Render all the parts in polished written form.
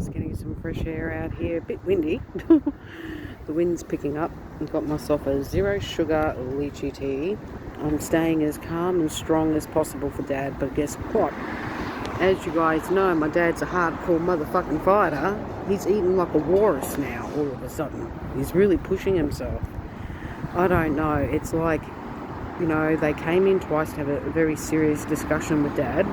Just getting some fresh air out here. A bit windy. The wind's picking up. I've got myself a zero sugar lychee tea. I'm staying as calm and strong as possible for Dad, but guess what? As you guys know, my dad's a hardcore motherfucking fighter. He's eating like a walrus now, all of a sudden. He's really pushing himself. I don't know. It's like, you know, they came in twice to have a very serious discussion with Dad.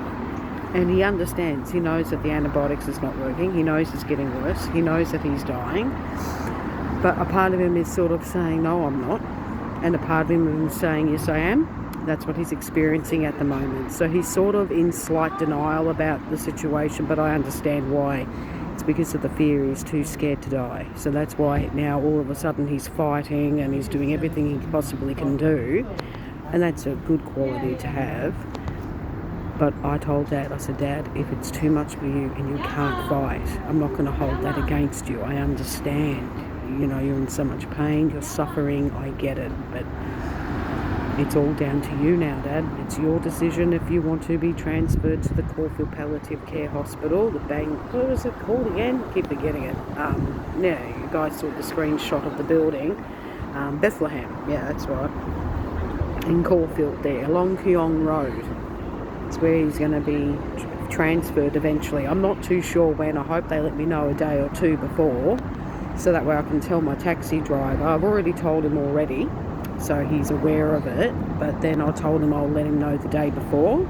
And he understands. He knows that the antibiotics is not working. He knows it's getting worse. He knows that he's dying. But a part of him is sort of saying, no, I'm not. And a part of him is saying, yes, I am. That's what he's experiencing at the moment. So he's sort of in slight denial about the situation, but I understand why. It's because of the fear. He's too scared to die. So that's why now all of a sudden he's fighting and he's doing everything he possibly can do. And that's a good quality to have. But I told Dad, I said, Dad, if it's too much for you and you can't fight, I'm not going to hold that against you. I understand. You know, you're in so much pain, you're suffering, I get it. But it's all down to you now, Dad. It's your decision if you want to be transferred to the Caulfield Palliative Care Hospital. What was it called again? Keep forgetting it. Yeah, you guys saw the screenshot of the building. Bethlehem, yeah, that's right. In Caulfield there, along Keong Road. It's where he's going to be transferred eventually. I'm not too sure when. I hope they let me know a day or two before, so that way I can tell my taxi driver. I've already told him already, so he's aware of it, but then I told him I'll let him know the day before,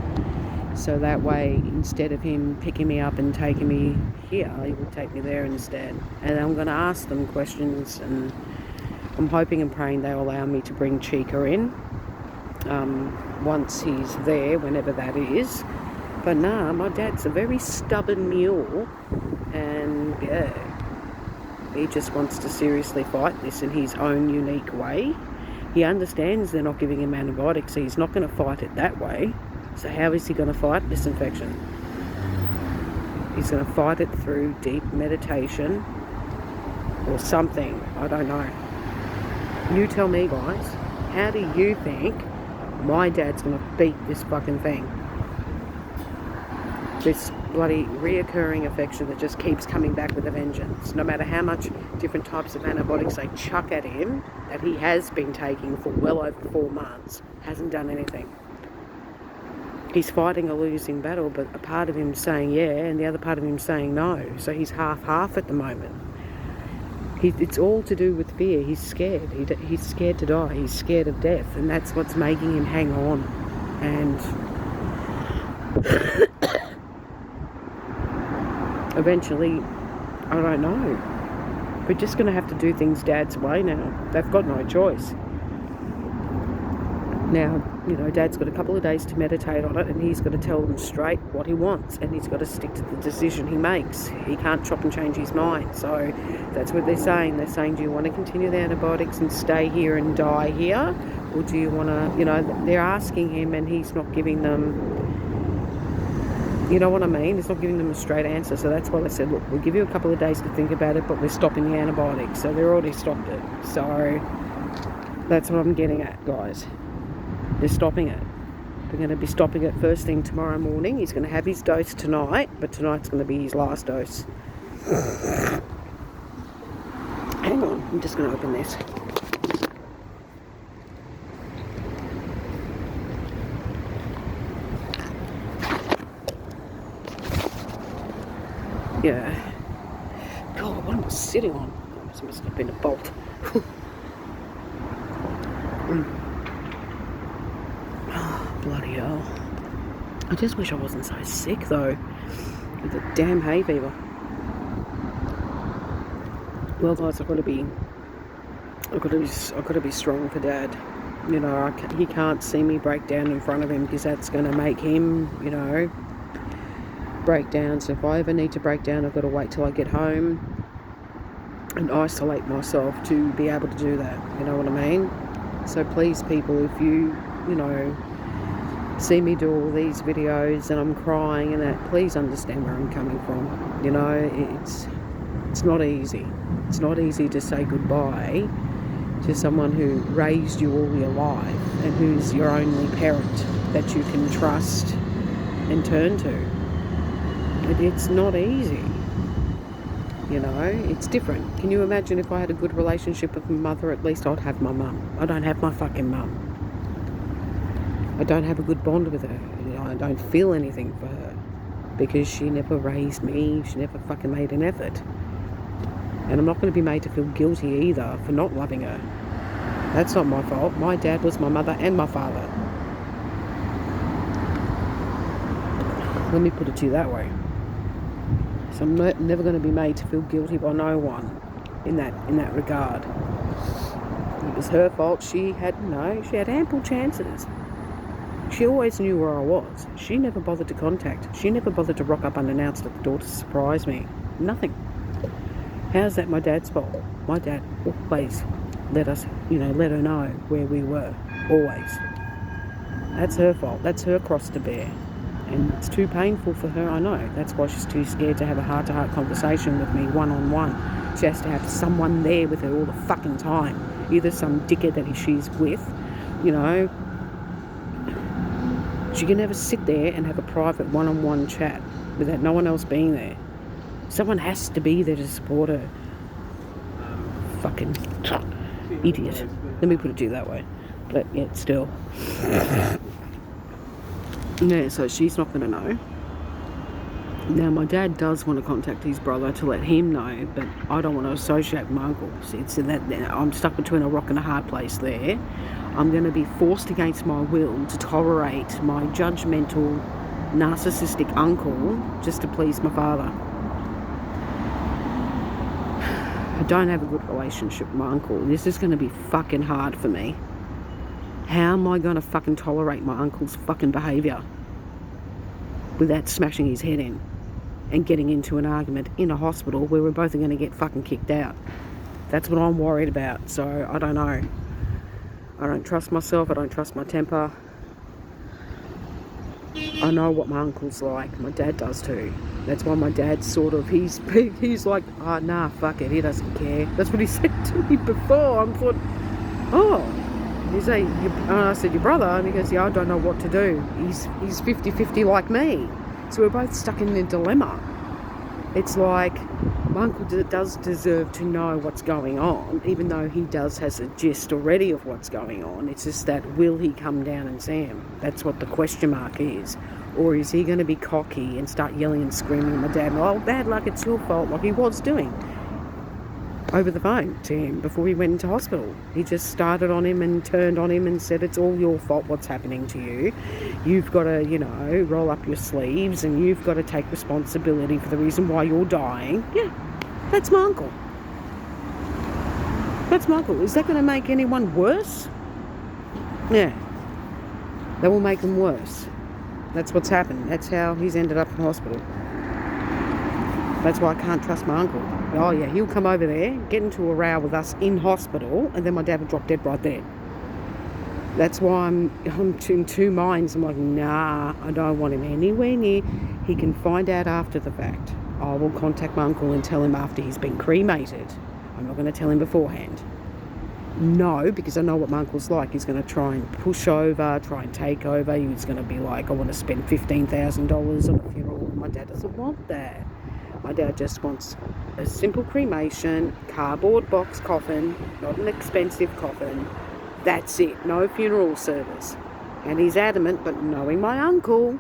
so that way instead of him picking me up and taking me here, he will take me there instead. And I'm going to ask them questions, and I'm hoping and praying they'll allow me to bring Chica in once he's there, whenever that is. But nah, my dad's a very stubborn mule, and yeah, he just wants to seriously fight this in his own unique way. He understands they're not giving him antibiotics, so he's not going to fight it that way. So how is he going to fight this infection? He's going to fight it through deep meditation or something. I don't know. You tell me, guys. How do you think my dad's going to beat this fucking thing? This bloody reoccurring infection that just keeps coming back with a vengeance. No matter how much different types of antibiotics they chuck at him, that he has been taking for well over 4 months, hasn't done anything. He's fighting a losing battle, but a part of him saying yeah, and the other part of him saying no. So he's half-half at the moment. It's all to do with fear. He's scared. He's scared to die. He's scared of death, and that's what's making him hang on. And eventually, I don't know. We're just going to have to do things Dad's way now. They've got no choice. Now, you know, Dad's got a couple of days to meditate on it, and he's got to tell them straight what he wants, and he's got to stick to the decision he makes. He can't chop and change his mind. So that's what they're saying. They're saying, do you want to continue the antibiotics and stay here and die here? Or do you want to, you know, they're asking him, and he's not giving them, you know what I mean? He's not giving them a straight answer. So that's why they said, look, we'll give you a couple of days to think about it, but we're stopping the antibiotics. So they're already stopped it. So that's what I'm getting at, guys. They're stopping it. They're going to be stopping it first thing tomorrow morning. He's going to have his dose tonight, but tonight's going to be his last dose. Hang on, I'm just going to open this. Yeah. God, what am I sitting on? This must have been a bolt. Bloody hell. I just wish I wasn't so sick though, with the damn hay fever. Well guys, I've got to be strong for Dad. You know, he can't see me break down in front of him, because that's going to make him, you know, break down. So if I ever need to break down, I've got to wait till I get home and isolate myself to be able to do that. You know what I mean? So please, people, if you know, see me do all these videos and I'm crying and that, please understand where I'm coming from. You know, it's not easy. It's not easy to say goodbye to someone who raised you all your life and who's your only parent that you can trust and turn to. It's not easy. You know, it's different. Can you imagine if I had a good relationship with my mother? At least I'd have my mum. I don't have my fucking mum. I don't have a good bond with her. You know, I don't feel anything for her because she never raised me. She never fucking made an effort. And I'm not going to be made to feel guilty either for not loving her. That's not my fault. My dad was my mother and my father. Let me put it to you that way. So I'm never going to be made to feel guilty by no one in that regard. It was her fault. She had ample chances. She always knew where I was. She never bothered to contact. She never bothered to rock up unannounced at the door to surprise me. Nothing. How's that my dad's fault? My dad always let her know where we were. Always. That's her fault. That's her cross to bear. And it's too painful for her, I know. That's why she's too scared to have a heart-to-heart conversation with me one-on-one. She has to have someone there with her all the fucking time. Either some dickhead that she's with, you know. She can never sit there and have a private one-on-one chat without no one else being there. Someone has to be there to support her. Fucking idiot. Let me put it to you that way. But yet still. Yeah, so she's not going to know. Now, my dad does want to contact his brother to let him know, but I don't want to associate with my uncle. See, I'm stuck between a rock and a hard place there. I'm going to be forced against my will to tolerate my judgmental, narcissistic uncle just to please my father. I don't have a good relationship with my uncle. This is going to be fucking hard for me. How am I going to fucking tolerate my uncle's fucking behaviour without smashing his head in and getting into an argument in a hospital where we're both going to get fucking kicked out? That's what I'm worried about. So I don't know. I don't trust myself. I don't trust my temper. I know what my uncle's like. My dad does too. That's why my dad's he's like, oh, nah, fuck it. He doesn't care. That's what he said to me before. I thought, oh. He's like, and I said, your brother? And he goes, yeah, I don't know what to do. He's 50-50 like me. So we're both stuck in a dilemma. It's like, my uncle does deserve to know what's going on, even though he has a gist already of what's going on. It's just that, will he come down and see him? That's what the question mark is. Or is he going to be cocky and start yelling and screaming at my dad, oh, bad luck, it's your fault, like he was doing over the phone to him before he went into hospital. He just started on him and turned on him and said, it's all your fault what's happening to you. You've got to, roll up your sleeves and you've got to take responsibility for the reason why you're dying. Yeah, that's my uncle. That's my uncle. Is that going to make anyone worse? Yeah, that will make them worse. That's what's happened. That's how he's ended up in hospital. That's why I can't trust my uncle. Oh yeah, he'll come over there, get into a row with us in hospital, and then my dad will drop dead right there. That's why I'm in two minds. I'm like, nah, I don't want him anywhere near. He can find out after the fact. I will contact my uncle and tell him after he's been cremated. I'm not going to tell him beforehand. No, because I know what my uncle's like. He's going to try and push over, try and take over. He's going to be like, I want to spend $15,000 on a funeral. My dad doesn't want that. My dad just wants a simple cremation, cardboard box coffin, not an expensive coffin. That's it. No funeral service. And he's adamant, but knowing my uncle,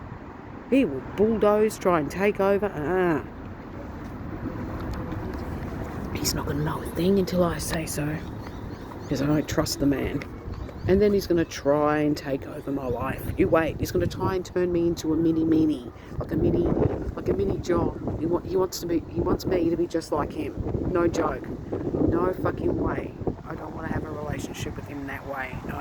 he will bulldoze, try and take over. He's not going to know a thing until I say so, because I don't trust the man. And then he's going to try and take over my life. You wait. He's going to try and turn me into a mini, like a mini John. He wants me to be just like him. No joke. No fucking way. I don't want to have a relationship with him that way. No.